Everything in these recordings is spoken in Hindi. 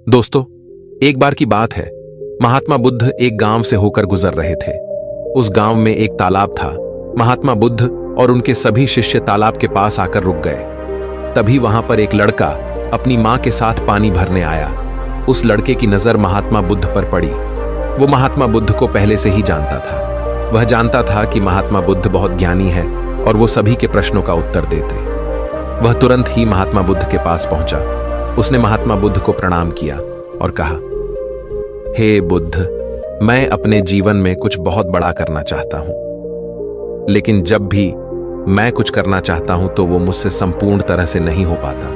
दोस्तों, एक बार की बात है। महात्मा बुद्ध एक गांव से होकर गुजर रहे थे। उस गांव में एक तालाब था। महात्मा बुद्ध और उनके सभी शिष्य तालाब के पास आकर रुक गए। तभी वहां पर एक लड़का अपनी मां के साथ पानी भरने आया। उस लड़के की नजर महात्मा बुद्ध पर पड़ी। वो महात्मा बुद्ध को पहले से ही जानता था। वह जानता था कि महात्मा बुद्ध बहुत ज्ञानी है और वो सभी के प्रश्नों का उत्तर देते। वह तुरंत ही महात्मा बुद्ध के पास पहुंचा। उसने महात्मा बुद्ध को प्रणाम किया और कहा, हे बुद्ध, मैं अपने जीवन में कुछ बहुत बड़ा करना चाहता हूं, लेकिन जब भी मैं कुछ करना चाहता हूं तो वो मुझसे संपूर्ण तरह से नहीं हो पाता।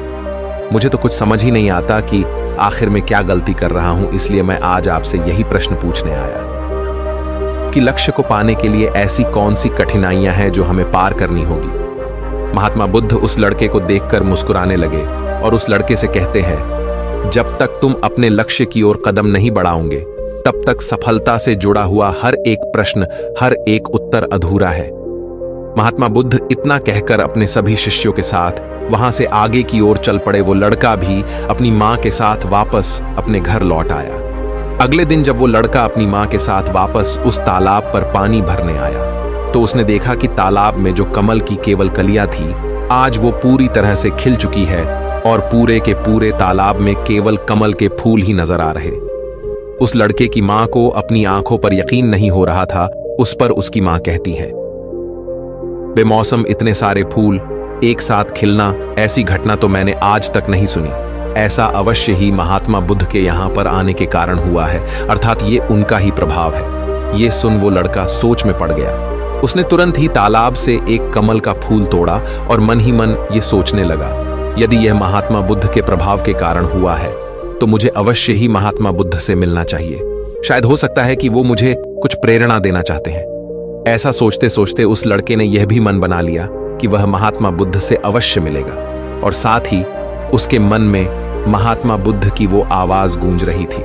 मुझे तो कुछ समझ ही नहीं आता कि आखिर में क्या गलती कर रहा हूं। इसलिए मैं आज आपसे यही प्रश्न पूछने आया कि लक्ष्य को पाने के लिए ऐसी कौन सी कठिनाइयां हैं जो हमें पार करनी होगी। महात्मा बुद्ध उस लड़के को देखकर मुस्कुराने लगे और उस लड़के से कहते हैं, जब तक तुम अपने लक्ष्य की ओर कदम नहीं बढ़ाओगे तब तक सफलता से जुड़ा हुआ हर एक प्रश्न, हर एक उत्तर अधूरा है। महात्मा बुद्ध इतना कहकर अपने सभी शिष्यों के साथ वहां से आगे की ओर चल पड़े। वो लड़का भी अपनी मां के साथ वापस अपने घर लौट आया। अगले दिन जब वो लड़का अपनी मां के साथ वापस उस तालाब पर पानी भरने आया तो उसने देखा कि तालाब में जो कमल की केवल कलियां थी, आज वो पूरी तरह से खिल चुकी है और पूरे के पूरे तालाब में केवल कमल के फूल ही नजर आ रहे। उस लड़के की मां को अपनी आंखों पर यकीन नहीं हो रहा था। उस पर उसकी मां कहती है, बेमौसम इतने सारे फूल एक साथ खिलना, ऐसी घटना तो मैंने आज तक नहीं सुनी। ऐसा अवश्य ही महात्मा बुद्ध के यहां पर आने के कारण हुआ है, अर्थात ये उनका ही प्रभाव है। ये सुन वो लड़का सोच में पड़ गया। उसने तुरंत ही तालाब से एक कमल का फूल तोड़ा और मन ही मन ये सोचने लगा, यदि यह महात्मा बुद्ध के प्रभाव के कारण हुआ है तो मुझे अवश्य ही महात्मा बुद्ध से मिलना चाहिए। शायद हो सकता है कि वो मुझे कुछ प्रेरणा देना चाहते हैं। ऐसा सोचते सोचते उस लड़के ने यह भी मन बना लिया कि वह महात्मा बुद्ध से अवश्य मिलेगा। और साथ ही उसके मन में महात्मा बुद्ध की वो आवाज गूंज रही थी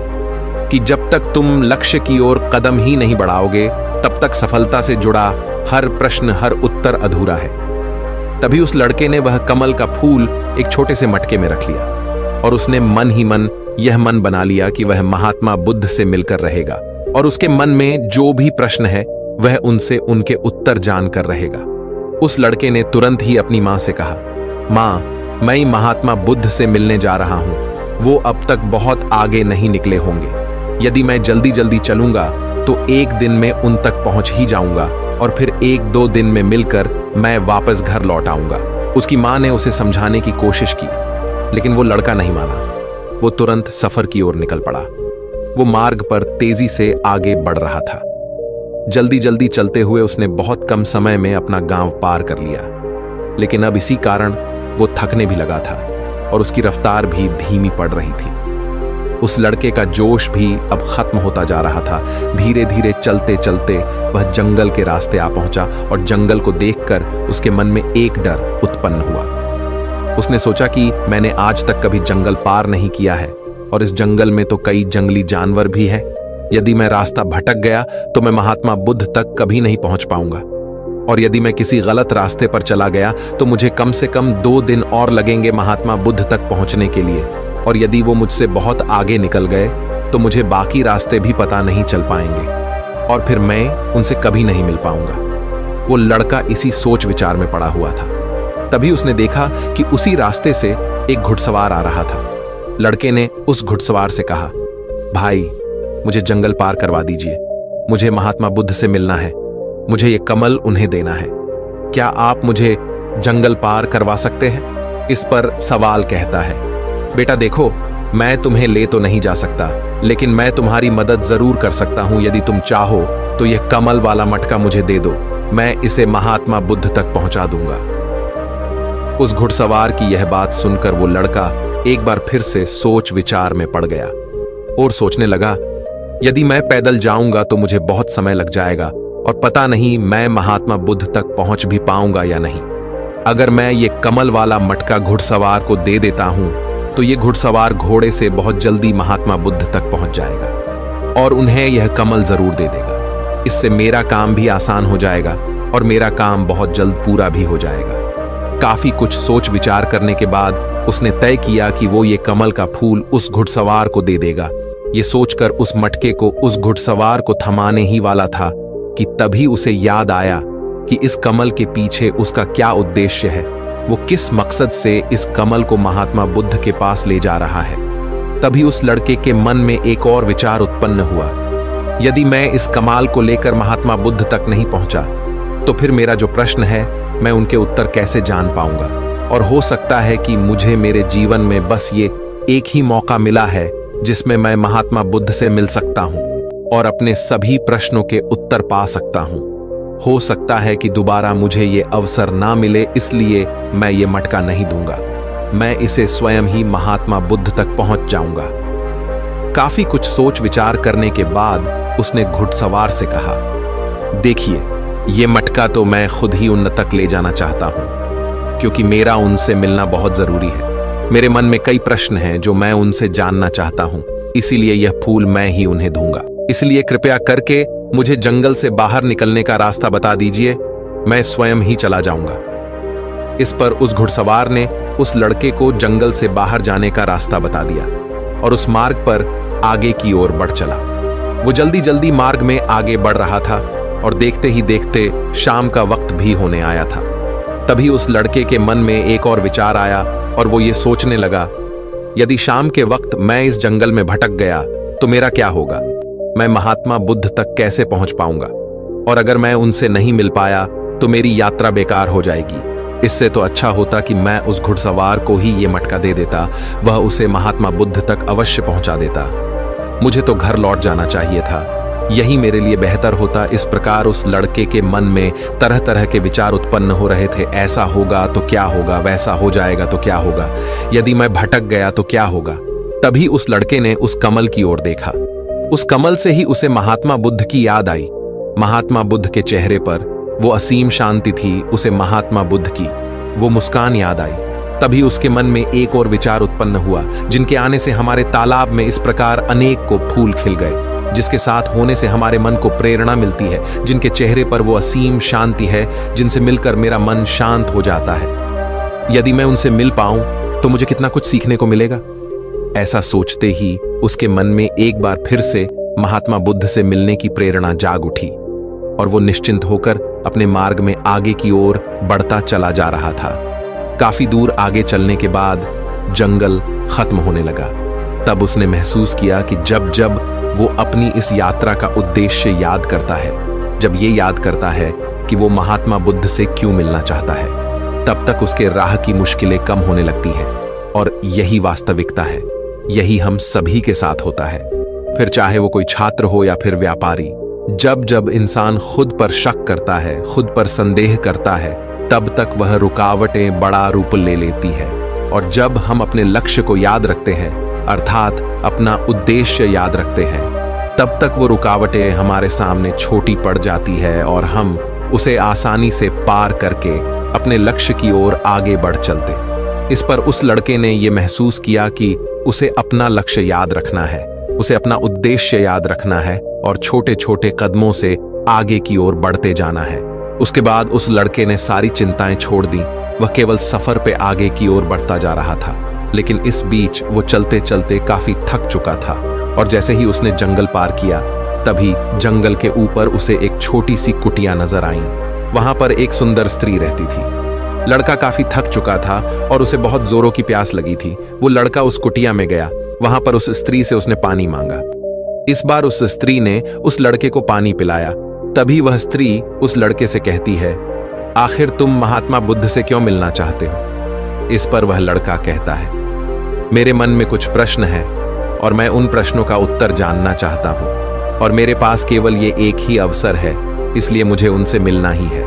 कि जब तक तुम लक्ष्य की ओर कदम ही नहीं बढ़ाओगे तब तक सफलता से जुड़ा हर प्रश्न, हर उत्तर अधूरा है। तभी उस लड़के ने वह कमल का फूल एक छोटे से मटके में रख लिया और उसने मन ही मन यह मन बना लिया कि वह महात्मा बुद्ध से मिलकर रहेगा और उसके मन में जो भी प्रश्न है वह उनसे उनके उत्तर जानकर रहेगा। उस लड़के ने तुरंत ही अपनी मां से कहा, मां, मैं महात्मा बुद्ध से मिलने जा रहा हूं। वो अब तक बहुत आगे नहीं निकले होंगे। यदि मैं जल्दी जल्दी चलूंगा तो एक दिन में उन तक पहुंच ही जाऊंगा और फिर एक दो दिन में मिलकर मैं वापस घर लौट आऊंगा। उसकी मां ने उसे समझाने की कोशिश की, लेकिन वो लड़का नहीं माना। वो तुरंत सफर की ओर निकल पड़ा। वो मार्ग पर तेजी से आगे बढ़ रहा था। जल्दी जल्दी चलते हुए उसने बहुत कम समय में अपना गांव पार कर लिया, लेकिन अब इसी कारण वो थकने भी लगा था और उसकी रफ्तार भी धीमी पड़ रही थी। उस लड़के का जोश भी अब खत्म होता जा रहा था। धीरे धीरे चलते चलते वह जंगल के रास्ते आ पहुंचा और जंगल को देखकर उसके मन में एक डर उत्पन्न हुआ। उसने सोचा कि मैंने आज तक कभी जंगल पार नहीं किया है और इस जंगल में तो कई जंगली जानवर भी हैं। यदि मैं रास्ता भटक गया तो मैं महात्मा बुद्ध तक कभी नहीं पहुंच पाऊंगा, और यदि मैं किसी गलत रास्ते पर चला गया तो मुझे कम से कम 2 दिन और लगेंगे महात्मा बुद्ध तक पहुंचने के लिए, और यदि वो मुझसे बहुत आगे निकल गए तो मुझे बाकी रास्ते भी पता नहीं चल पाएंगे और फिर मैं उनसे कभी नहीं मिल पाऊंगा। वो लड़का इसी सोच विचार में पड़ा हुआ था। तभी उसने देखा कि उसी रास्ते से एक घुड़सवार आ रहा था। लड़के ने उस घुड़सवार से कहा, भाई, मुझे जंगल पार करवा दीजिए। मुझे महात्मा बुद्ध से मिलना है। मुझे ये कमल उन्हें देना है। क्या आप मुझे जंगल पार करवा सकते हैं? इस पर सवाल कहता है, बेटा देखो, मैं तुम्हें ले तो नहीं जा सकता, लेकिन मैं तुम्हारी मदद जरूर कर सकता हूं। यदि तुम चाहो तो यह कमल वाला मटका मुझे दे दो, मैं इसे महात्मा बुद्ध तक पहुंचा दूंगा। उस घुड़सवार की यह बात सुनकर वो लड़का एक बार फिर से सोच विचार में पड़ गया और सोचने लगा, यदि मैं पैदल जाऊंगा तो मुझे बहुत समय लग जाएगा और पता नहीं मैं महात्मा बुद्ध तक पहुंच भी पाऊंगा या नहीं। अगर मैं ये कमल वाला मटका घुड़सवार को दे देता हूं तो ये घुड़सवार घोड़े से बहुत जल्दी महात्मा बुद्ध तक पहुंच जाएगा और उन्हें यह कमल जरूर दे देगा। इससे मेरा काम भी आसान हो जाएगा और मेरा काम बहुत जल्द पूरा भी हो जाएगा। काफी कुछ सोच विचार करने के बाद उसने तय किया कि वो ये कमल का फूल उस घुड़सवार को दे देगा। ये सोचकर उस मटके को उस घुड़सवार को थमाने ही वाला था कि तभी उसे याद आया कि इस कमल के पीछे उसका क्या उद्देश्य है, वो किस मकसद से इस कमल को महात्मा बुद्ध के पास ले जा रहा है। तभी उस लड़के के मन में एक और विचार उत्पन्न हुआ, यदि मैं इस कमाल को लेकर महात्मा बुद्ध तक नहीं पहुंचा तो फिर मेरा जो प्रश्न है मैं उनके उत्तर कैसे जान पाऊंगा। और हो सकता है कि मुझे मेरे जीवन में बस ये एक ही मौका मिला है जिसमें मैं महात्मा बुद्ध से मिल सकता हूं और अपने सभी प्रश्नों के उत्तर पा सकता हूं। हो सकता है कि दोबारा मुझे ये अवसर ना मिले, इसलिए मैं ये मटका नहीं दूंगा। मैं इसे स्वयं ही महात्मा बुद्ध तक पहुंच जाऊंगा। काफी कुछ सोच विचार करने के बाद उसने घुड़सवार से कहा, देखिए, ये मटका तो मैं खुद ही उन तक ले जाना चाहता हूं, क्योंकि मेरा उनसे मिलना बहुत जरूरी है। मेरे मन में कई प्रश्न हैं जो मैं उनसे जानना चाहता हूं, इसीलिए यह फूल मैं ही उन्हें दूंगा। इसलिए कृपया करके मुझे जंगल से बाहर निकलने का रास्ता बता दीजिए, मैं स्वयं ही चला जाऊंगा। इस पर उस घुड़सवार ने उस लड़के को जंगल से बाहर जाने का रास्ता बता दिया और उस मार्ग पर आगे की ओर बढ़ चला। वो जल्दी जल्दी मार्ग में आगे बढ़ रहा था और देखते ही देखते शाम का वक्त भी होने आया था। तभी उस लड़के के मन में एक और विचार आया और वो ये सोचने लगा, यदि शाम के वक्त मैं इस जंगल में भटक गया तो मेरा क्या होगा? मैं महात्मा बुद्ध तक कैसे पहुंच पाऊंगा? और अगर मैं उनसे नहीं मिल पाया तो मेरी यात्रा बेकार हो जाएगी। इससे तो अच्छा होता कि मैं उस घुड़सवार को ही ये मटका दे देता, वह उसे महात्मा बुद्ध तक अवश्य पहुंचा देता। मुझे तो घर लौट जाना चाहिए था, यही मेरे लिए बेहतर होता। इस प्रकार उस लड़के के मन में तरह तरह के विचार उत्पन्न हो रहे थे। ऐसा होगा तो क्या होगा, वैसा हो जाएगा तो क्या होगा, यदि मैं भटक गया तो क्या होगा। तभी उस लड़के ने उस कमल की ओर देखा। उस कमल से ही उसे महात्मा बुद्ध की याद आई। महात्मा बुद्ध के चेहरे पर वो असीम शांति थी, उसे महात्मा बुद्ध की वो मुस्कान याद आई। तभी उसके मन में एक और विचार उत्पन्न हुआ, जिनके आने से हमारे तालाब में इस प्रकार अनेक को फूल खिल गए, जिसके साथ होने से हमारे मन को प्रेरणा मिलती है, जिनके चेहरे पर वो असीम शांति है, जिनसे मिलकर मेरा मन शांत हो जाता है। यदि मैं उनसे मिल पाऊं तो मुझे कितना कुछ सीखने को मिलेगा। ऐसा सोचते ही उसके मन में एक बार फिर से महात्मा बुद्ध से मिलने की प्रेरणा जाग उठी और वो निश्चिंत होकर अपने मार्ग में आगे की ओर बढ़ता चला जा रहा था। काफी दूर आगे चलने के बाद जंगल खत्म होने लगा। तब उसने महसूस किया कि जब जब वो अपनी इस यात्रा का उद्देश्य याद करता है, जब ये याद करता है कि वो महात्मा बुद्ध से क्यों मिलना चाहता है, तब तक उसके राह की मुश्किलें कम होने लगती हैं। और यही वास्तविकता है, यही हम सभी के साथ होता है, फिर चाहे वो कोई छात्र हो या फिर व्यापारी। जब जब इंसान खुद पर शक करता है, खुद पर संदेह करता है, तब तक वह रुकावटें बड़ा रूप ले लेती है। और जब हम अपने लक्ष्य को याद रखते हैं, अर्थात अपना उद्देश्य याद रखते हैं, तब तक वो रुकावटें हमारे सामने छोटी पड़ जाती है और हम उसे आसानी से पार करके अपने लक्ष्य की ओर आगे बढ़ चलते। इस पर उस लड़के ने यह महसूस किया कि उसे अपना लक्ष्य याद रखना है, उसे अपना उद्देश्य याद रखना है और छोटे छोटे कदमों से आगे की ओर बढ़ते जाना है। उसके बाद उस लड़के ने सारी चिंताएं छोड़ दी, वह केवल सफर पे आगे की ओर बढ़ता जा रहा था। लेकिन इस बीच वो चलते चलते काफी थक चुका था और जैसे ही उसने जंगल पार किया, तभी जंगल के ऊपर उसे एक छोटी सी कुटिया नजर आई। वहां पर एक सुंदर स्त्री रहती थी। लड़का काफी थक चुका था और उसे बहुत जोरों की प्यास लगी थी। वो लड़का उस कुटिया में गया, वहां पर उस स्त्री से उसने पानी मांगा। इस बार उस स्त्री ने उस लड़के को पानी पिलाया। तभी वह स्त्री उस लड़के से कहती है, आखिर तुम महात्मा बुद्ध से क्यों मिलना चाहते हो? इस पर वह लड़का कहता है, मेरे मन में कुछ प्रश्न हैं और मैं उन प्रश्नों का उत्तर जानना चाहता हूं और मेरे पास केवल ये एक ही अवसर है, इसलिए मुझे उनसे मिलना ही है।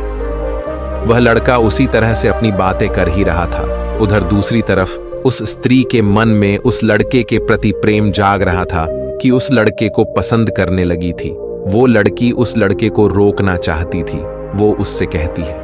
वह लड़का उसी तरह से अपनी बातें कर ही रहा था। उधर दूसरी तरफ उस स्त्री के मन में उस लड़के के प्रति प्रेम जाग रहा था कि उस लड़के को पसंद करने लगी थी। वो लड़की उस लड़के को रोकना चाहती थी। वो उससे कहती है,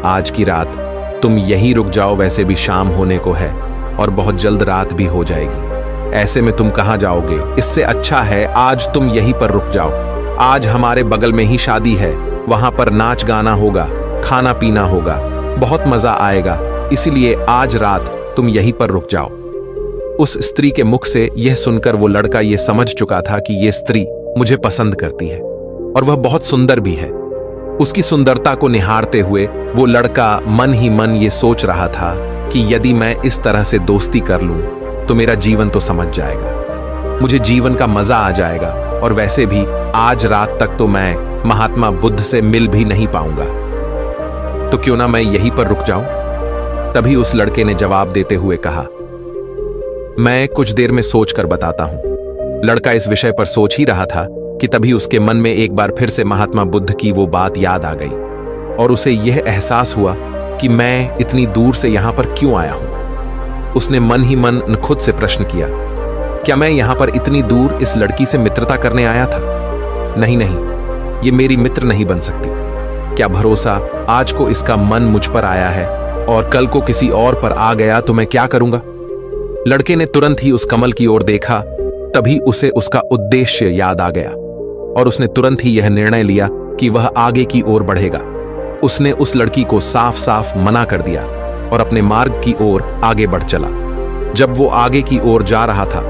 आज की रात तुम यहीं रुक जाओ, वैसे भी शाम होने को है और बहुत जल्द रात भी हो जाएगी। ऐसे में तुम कहाँ जाओगे? इससे अच्छा है आज तुम यहीं पर रुक जाओ। आज हमारे बगल में ही शादी है, वहां पर नाच गाना होगा, खाना पीना होगा, बहुत मजा आएगा। इसलिए आज रात तुम यहीं पर रुक जाओ। उस स्त्री के मुख से यह सुनकर वो लड़का यह समझ चुका था कि यह स्त्री मुझे पसंद करती है और वह बहुत सुंदर भी है। उसकी सुंदरता को निहारते हुए वो लड़का मन ही मन ये सोच रहा था कि यदि मैं इस तरह से दोस्ती कर लूं तो मेरा जीवन तो समझ जाएगा, मुझे जीवन का मजा आ जाएगा और वैसे भी आज रात तक तो मैं महात्मा बुद्ध से मिल भी नहीं पाऊंगा, तो क्यों ना मैं यहीं पर रुक जाऊं। तभी उस लड़के ने जवाब देते हुए कहा, मैं कुछ देर में सोच कर बताता हूं। लड़का इस विषय पर सोच ही रहा था कि तभी उसके मन में एक बार फिर से महात्मा बुद्ध की वो बात याद आ गई और उसे यह एहसास हुआ कि मैं इतनी दूर से यहां पर क्यों आया हूं। उसने मन ही मन खुद से प्रश्न किया, क्या मैं यहां पर इतनी दूर इस लड़की से मित्रता करने आया था? नहीं नहीं, ये मेरी मित्र नहीं बन सकती। क्या भरोसा आज को इसका मन मुझ पर आया है और कल को किसी और पर आ गया तो मैं क्या करूंगा। लड़के ने तुरंत ही उस कमल की ओर देखा, तभी उसे उसका उद्देश्य याद आ गया और उसने तुरंत ही यह निर्णय लिया कि वह आगे की ओर बढ़ेगा। उसने उस लड़की को साफ साफ मना कर दिया और अपने मार्ग की ओर आगे बढ़ चला। जब वो आगे की ओर जा रहा था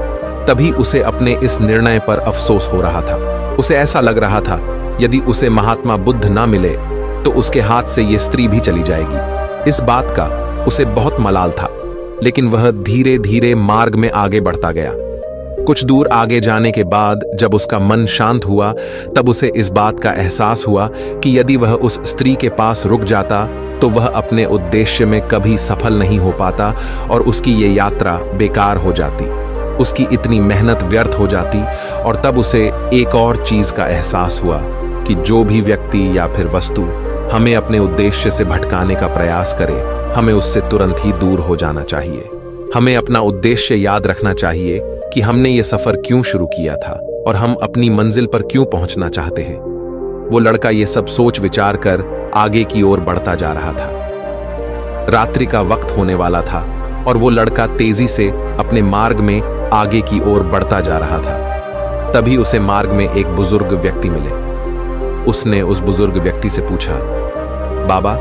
तभी उसे अपने इस निर्णय पर अफसोस हो रहा था। उसे ऐसा लग रहा था यदि उसे महात्मा बुद्ध ना मिले तो उसके हाथ से ये स्त्री भी चली जाएगी। इस बात का उसे बहुत मलाल था, लेकिन वह धीरे धीरे मार्ग में आगे बढ़ता गया। कुछ दूर आगे जाने के बाद जब उसका मन शांत हुआ तब उसे इस बात का एहसास हुआ कि यदि वह उस स्त्री के पास रुक जाता तो वह अपने उद्देश्य में कभी सफल नहीं हो पाता और उसकी ये यात्रा बेकार हो जाती, उसकी इतनी मेहनत व्यर्थ हो जाती। और तब उसे एक और चीज का एहसास हुआ कि जो भी व्यक्ति या फिर वस्तु हमें अपने उद्देश्य से भटकाने का प्रयास करे, हमें उससे तुरंत ही दूर हो जाना चाहिए। हमें अपना उद्देश्य याद रखना चाहिए कि हमने ये सफर क्यों शुरू किया था और हम अपनी मंजिल पर क्यों पहुंचना चाहते हैं। वो लड़का ये सब सोच विचार कर आगे की ओर बढ़ता जा रहा था। रात्रि का वक्त होने वाला था और वो लड़का तेजी से अपने मार्ग में आगे की ओर बढ़ता जा रहा था। तभी उसे मार्ग में एक बुजुर्ग व्यक्ति मिले। उसने उस बुजुर्ग व्यक्ति से पूछा, बाबा,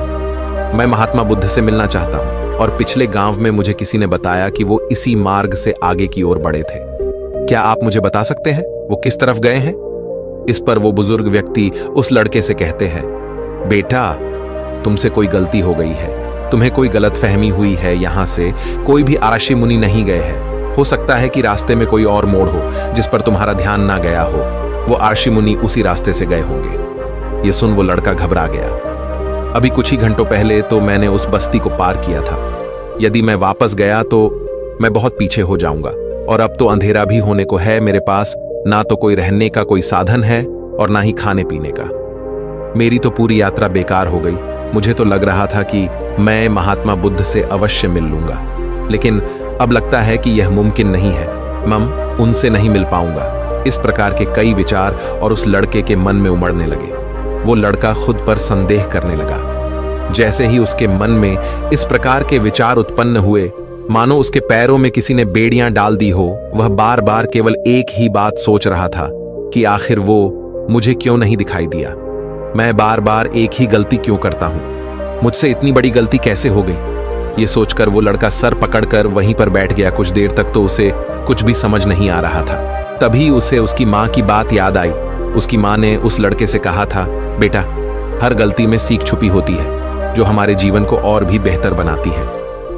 मैं महात्मा बुद्ध से मिलना चाहता हूं और पिछले गांव में मुझे किसी ने बताया कि वो इसी मार्ग से आगे की ओर बढ़े थे। क्या आप मुझे बता सकते हैं वो किस तरफ गए हैं? इस पर वो बुजुर्ग व्यक्ति उस लड़के से कहते हैं, बेटा, तुमसे कोई गलती हो गई है, तुम्हें कोई गलतफहमी हुई है। यहां से कोई भी आरषि मुनि नहीं गए हैं। हो सकता है कि रास्ते में कोई और मोड़ हो जिस पर तुम्हारा ध्यान ना गया हो। वो आरषि मुनि उसी रास्ते से गए होंगे। ये सुन वो लड़का घबरा गया। अभी कुछ ही घंटों पहले तो मैंने उस बस्ती को पार किया था। यदि मैं वापस गया तो मैं बहुत पीछे हो जाऊंगा और अब तो अंधेरा भी होने को है। मेरे पास ना तो कोई रहने का कोई साधन है और ना ही खाने पीने का। मेरी तो पूरी यात्रा बेकार हो गई। मुझे तो लग रहा था कि मैं महात्मा बुद्ध से अवश्य मिल लूंगा, लेकिन अब लगता है कि यह मुमकिन नहीं है। मैं उनसे नहीं मिल पाऊंगा। इस प्रकार के कई विचार और उस लड़के के मन में उमड़ने लगे। वो लड़का खुद पर संदेह करने लगा। जैसे ही उसके मन में इस प्रकार के विचार उत्पन्न हुए, मानो उसके पैरों में किसी ने बेड़ियां डाल दी हो। वह बार बार केवल एक ही बात सोच रहा था कि आखिर वो मुझे क्यों नहीं दिखाई दिया। मैं बार बार एक ही गलती क्यों करता हूं? मुझसे इतनी बड़ी गलती कैसे हो गई? ये सोचकर वो लड़का सर पकड़कर वहीं पर बैठ गया। कुछ देर तक तो उसे कुछ भी समझ नहीं आ रहा था। तभी उसे उसकी माँ की बात याद आई। उसकी माँ ने उस लड़के से कहा था, बेटा, हर गलती में सीख छुपी होती है जो हमारे जीवन को और भी बेहतर बनाती है।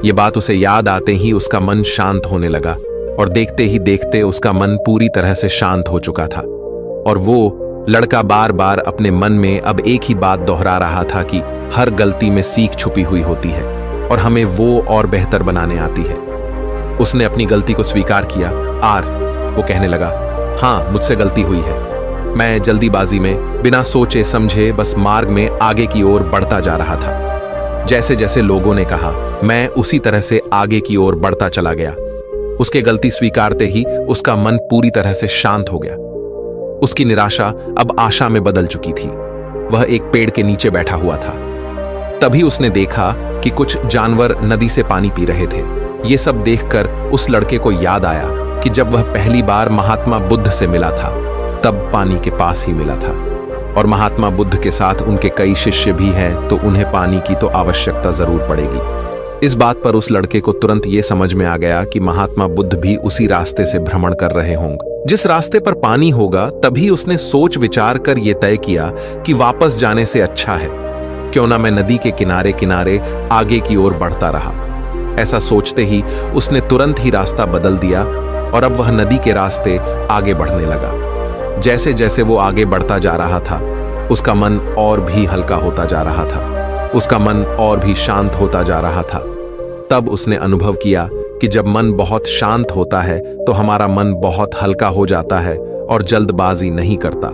ये बात उसे याद आते ही उसका मन शांत होने लगा और देखते ही देखते उसका मन पूरी तरह से शांत हो चुका था। और वो लड़का बार बार अपने मन में अब एक ही बात दोहरा रहा था कि हर गलती में सीख छुपी हुई होती है और हमें वो और बेहतर बनाने आती है। उसने अपनी गलती को स्वीकार किया। वो कहने लगा, हाँ, मुझसे गलती हुई है। मैं जल्दीबाजी में बिना सोचे समझे बस मार्ग में आगे की ओर बढ़ता जा रहा था। जैसे जैसे लोगों ने कहा, मैं उसी तरह से आगे की ओर बढ़ता चला गया। उसके गलती स्वीकारते ही उसका मन पूरी तरह से शांत हो गया। उसकी निराशा अब आशा में बदल चुकी थी। वह एक पेड़ के नीचे बैठा हुआ था। तभी उसने देखा कि कुछ जानवर नदी से पानी पी रहे थे। ये सब देखकर उस लड़के को याद आया कि जब वह पहली बार महात्मा बुद्ध से मिला था तब पानी के पास ही मिला था और महात्मा बुद्ध के साथ उनके कई शिष्य भी हैं, तो उन्हें पानी की तो आवश्यकता जरूर पड़ेगी। इस बात पर उस लड़के को तुरंत ये समझ में आ गया कि महात्मा बुद्ध भी उसी रास्ते से भ्रमण कर रहे होंगे। जिस रास्ते पर पानी होगा, तभी उसने सोच विचार कर यह तय किया कि वापस जाने से अच्छा है क्यों ना मैं नदी के किनारे किनारे आगे की ओर बढ़ता रहा। ऐसा सोचते ही उसने तुरंत ही रास्ता बदल दिया और अब वह नदी के रास्ते आगे बढ़ने लगा। जैसे जैसे वो आगे बढ़ता जा रहा था, उसका मन और भी हल्का होता जा रहा था, उसका मन और भी शांत होता जा रहा था। तब उसने अनुभव किया कि जब मन बहुत शांत होता है तो हमारा मन बहुत हल्का हो जाता है और जल्दबाजी नहीं करता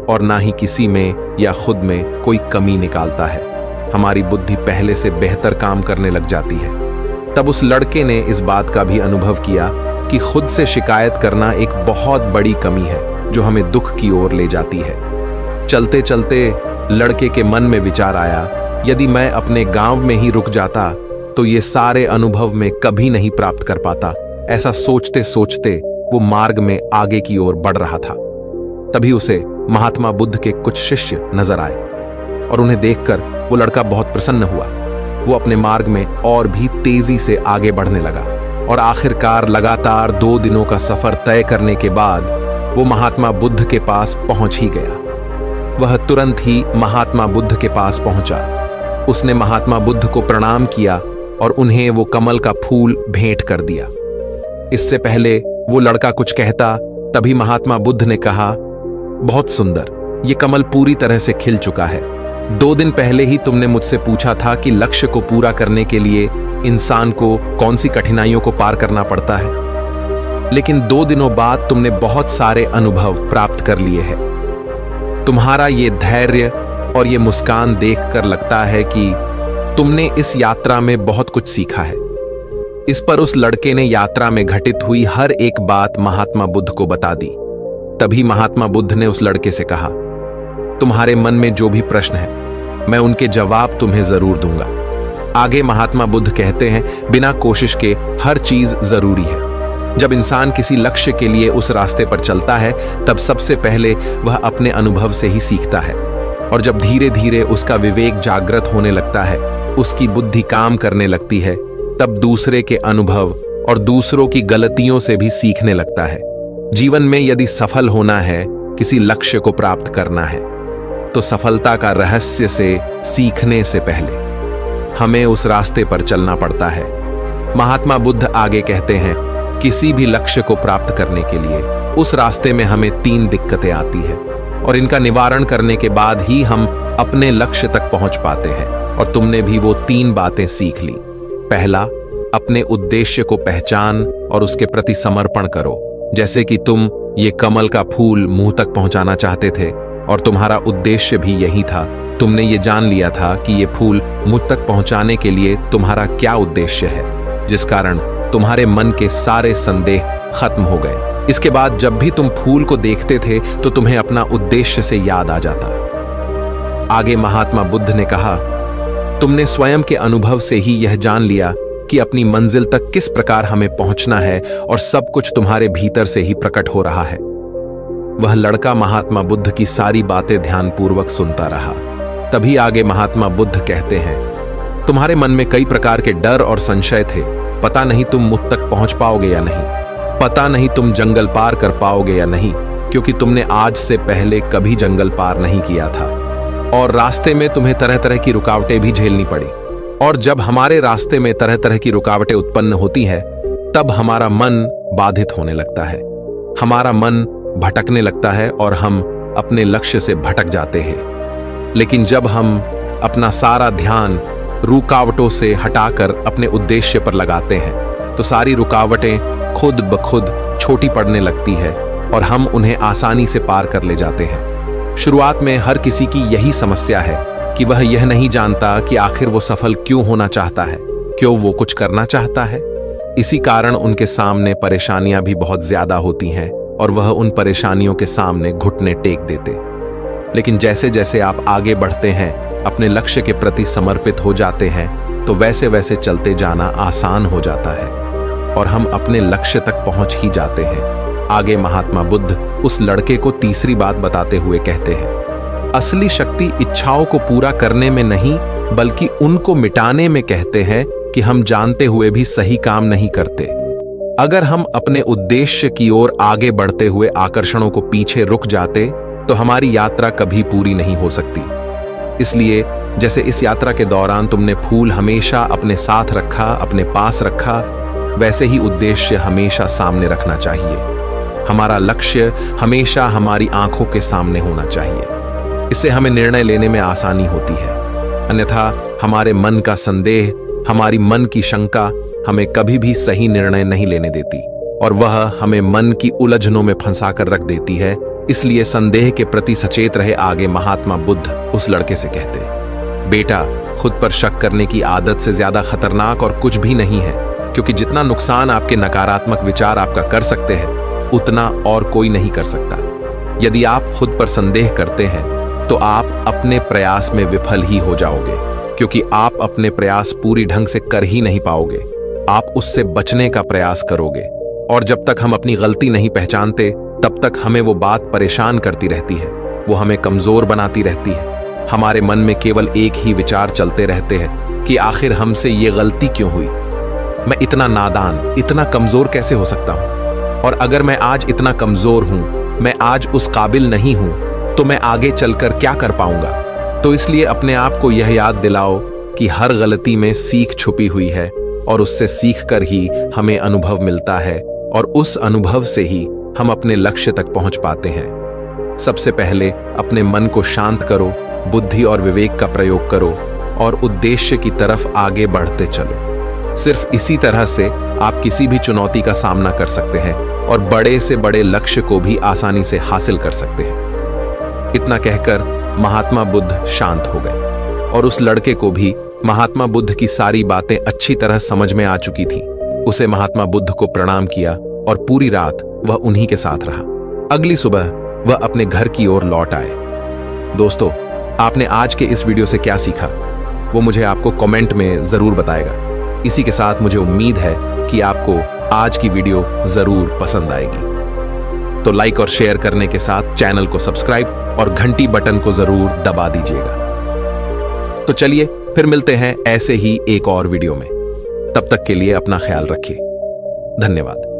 और ना ही किसी में या खुद में कोई कमी निकालता है। हमारी बुद्धि पहले से बेहतर काम करने लग जाती है। तब उस लड़के ने इस बात का भी अनुभव किया कि खुद से शिकायत करना एक बहुत बड़ी कमी है जो हमें दुख की ओर ले जाती है। चलते चलते लड़के के मन में विचार आया, यदि मैं अपने गांव में ही रुक जाता तो ये सारे अनुभव में कभी नहीं प्राप्त कर पाता। ऐसा सोचते सोचते वो मार्ग में आगे की ओर बढ़ रहा था। तभी उसे महात्मा बुद्ध के कुछ शिष्य नजर आए और उन्हें देखकर वो लड़का बहुत प्रसन्न हुआ। वो अपने मार्ग में और भी तेजी से आगे बढ़ने लगा और आखिरकार लगातार 2 दिनों का सफर तय करने के बाद वो महात्मा बुद्ध के पास पहुंच ही गया। वह तुरंत ही महात्मा बुद्ध के पास पहुंचा। उसने महात्मा बुद्ध को प्रणाम किया और उन्हें वो कमल का फूल भेंट कर दिया। इससे पहले वो लड़का कुछ कहता, तभी महात्मा बुद्ध ने कहा, बहुत सुंदर, ये कमल पूरी तरह से खिल चुका है। 2 दिन पहले ही तुमने मुझसे पूछा था कि लक्ष्य को पूरा करने के लिए इंसान को कौन सी कठिनाइयों को पार करना पड़ता है, लेकिन 2 दिनों बाद तुमने बहुत सारे अनुभव प्राप्त कर लिए हैं। तुम्हारा ये धैर्य और ये मुस्कान देखकर लगता है कि तुमने इस यात्रा में बहुत कुछ सीखा है। इस पर उस लड़के ने यात्रा में घटित हुई हर एक बात महात्मा बुद्ध को बता दी। तभी महात्मा बुद्ध ने उस लड़के से कहा, तुम्हारे मन में जो भी प्रश्न है मैं उनके जवाब तुम्हें जरूर दूंगा। आगे महात्मा बुद्ध कहते हैं, बिना कोशिश के हर चीज जरूरी है। जब इंसान किसी लक्ष्य के लिए उस रास्ते पर चलता है तब सबसे पहले वह अपने अनुभव से ही सीखता है और जब धीरे धीरे उसका विवेक जागृत होने लगता है, उसकी बुद्धि काम करने लगती है, तब दूसरे के अनुभव और दूसरों की गलतियों से भी सीखने लगता है। जीवन में यदि सफल होना है, किसी लक्ष्य को प्राप्त करना है, तो सफलता का रहस्य से सीखने से पहले हमें उस रास्ते पर चलना पड़ता है। महात्मा बुद्ध आगे कहते हैं, किसी भी लक्ष्य को प्राप्त करने के लिए उस रास्ते में हमें 3 दिक्कतें आती हैं और इनका निवारण करने के बाद ही हम अपने लक्ष्य तक पहुंच पाते हैं। और तुमने भी वो 3 बातें सीख ली। पहला, अपने उद्देश्य को पहचान और उसके प्रति समर्पण करो। जैसे कि तुम ये कमल का फूल मुंह तक पहुंचाना चाहते थे और तुम्हारा उद्देश्य भी यही था। तुमने ये जान लिया था कि ये फूल मुझ तक पहुंचाने के लिए तुम्हारा क्या उद्देश्य है, जिस कारण तुम्हारे मन के सारे संदेह खत्म हो गए। इसके बाद जब भी तुम फूल को देखते थे तो तुम्हें अपना उद्देश्य से याद आ जाता। आगे महात्मा बुद्ध ने कहा, तुमने स्वयं के अनुभव से ही यह जान लिया कि अपनी मंजिल तक किस प्रकार हमें पहुंचना है और सब कुछ तुम्हारे भीतर से ही प्रकट हो रहा है। वह लड़का महात्मा बुद्ध की सारी बातें ध्यानपूर्वक सुनता रहा। तभी आगे महात्मा बुद्ध कहते हैं, तुम्हारे मन में कई प्रकार के डर और संशय थे। पता नहीं तुम मुझ तक पहुंच पाओगे या नहीं, पता नहीं तुम जंगल पार कर पाओगे या नहीं, क्योंकि तुमने आज से पहले कभी जंगल पार नहीं किया था और रास्ते में तुम्हें तरह तरह की रुकावटें भी झेलनी पड़ी। और जब हमारे रास्ते में तरह तरह की रुकावटें उत्पन्न होती है, तब हमारा मन बाधित होने लगता है, हमारा मन भटकने लगता है और हम अपने लक्ष्य से भटक जाते हैं। लेकिन जब हम अपना सारा ध्यान रुकावटों से हटाकर अपने उद्देश्य पर लगाते हैं, तो सारी रुकावटें खुद ब खुद छोटी पड़ने लगती है और हम उन्हें आसानी से पार कर ले जाते हैं। शुरुआत में हर किसी की यही समस्या है कि वह यह नहीं जानता कि आखिर वो सफल क्यों होना चाहता है, क्यों वो कुछ करना चाहता है। इसी कारण उनके सामने परेशानियां भी बहुत ज्यादा होती हैं और वह उन परेशानियों के सामने घुटने टेक देते। लेकिन जैसे जैसे आप आगे बढ़ते हैं, अपने लक्ष्य के प्रति समर्पित हो जाते हैं, तो वैसे वैसे चलते जाना आसान हो जाता है और हम अपने लक्ष्य तक पहुंच ही जाते हैं। आगे महात्मा बुद्ध उस लड़के को तीसरी बात बताते हुए कहते हैं, असली शक्ति इच्छाओं को पूरा करने में नहीं बल्कि उनको मिटाने में कहते हैं कि हम जानते हुए भी सही काम नहीं करते। अगर हम अपने उद्देश्य की ओर आगे बढ़ते हुए आकर्षणों को पीछे रुक जाते तो हमारी यात्रा कभी पूरी नहीं हो सकती। इसलिए जैसे इस यात्रा के दौरान तुमने फूल हमेशा अपने साथ रखा, अपने पास रखा, वैसे ही उद्देश्य हमेशा सामने रखना चाहिए। हमारा लक्ष्य हमेशा हमारी आंखों के सामने होना चाहिए। इससे हमें निर्णय लेने में आसानी होती है। अन्यथा हमारे मन का संदेह, हमारी मन की शंका हमें कभी भी सही निर्णय नहीं लेने देती और वह हमें मन की उलझनों में फंसाकर रख देती है। इसलिए संदेह के प्रति सचेत रहे। आगे महात्मा बुद्ध उस लड़के से कहते, बेटा, खुद पर शक करने की आदत से ज्यादा खतरनाक और कुछ भी नहीं है, क्योंकि जितना नुकसान आपके नकारात्मक विचार आपका कर सकते हैं उतना और कोई नहीं कर सकता। यदि आप खुद पर संदेह करते हैं तो आप अपने प्रयास में विफल ही हो जाओगे, क्योंकि आप अपने प्रयास पूरी ढंग से कर ही नहीं पाओगे। आप उससे बचने का प्रयास करोगे और जब तक हम अपनी गलती नहीं पहचानते तब तक हमें वो बात परेशान करती रहती है, वो हमें कमजोर बनाती रहती है। हमारे मन में केवल एक ही विचार चलते रहते हैं कि आखिर हमसे ये गलती क्यों हुई, मैं इतना नादान, इतना कमजोर कैसे हो सकता हूं, और अगर मैं आज इतना कमजोर हूं, मैं आज उस काबिल नहीं हूं, तो मैं आगे चलकर क्या कर पाऊंगा। तो इसलिए अपने आप को यह याद दिलाओ कि हर गलती में सीख छुपी हुई है और उससे सीखकर ही हमें अनुभव मिलता है और उस अनुभव से ही हम अपने लक्ष्य तक पहुंच पाते हैं। सबसे पहले अपने मन को शांत करो, बुद्धि और विवेक का प्रयोग करो और उद्देश्य की तरफ आगे बढ़ते चलो। सिर्फ इसी तरह से आप किसी भी चुनौती का सामना कर सकते हैं और बड़े से बड़े लक्ष्य को भी आसानी से हासिल कर सकते हैं। इतना कहकर महात्मा बुद्ध शांत हो गए और उस लड़के को भी महात्मा बुद्ध की सारी बातें अच्छी तरह समझ में आ चुकी थी। उसे महात्मा बुद्ध को प्रणाम किया और पूरी रात वह उन्हीं के साथ रहा। अगली सुबह वह अपने घर की ओर लौट आए। दोस्तों, आपने आज के इस वीडियो से क्या सीखा वो मुझे आपको कमेंट में जरूर बताएगा। इसी के साथ मुझे उम्मीद है कि आपको आज की वीडियो जरूर पसंद आएगी। तो लाइक और शेयर करने के साथ चैनल को सब्सक्राइब और घंटी बटन को जरूर दबा दीजिएगा। तो चलिए फिर मिलते हैं ऐसे ही एक और वीडियो में। तब तक के लिए अपना ख्याल रखिए। धन्यवाद।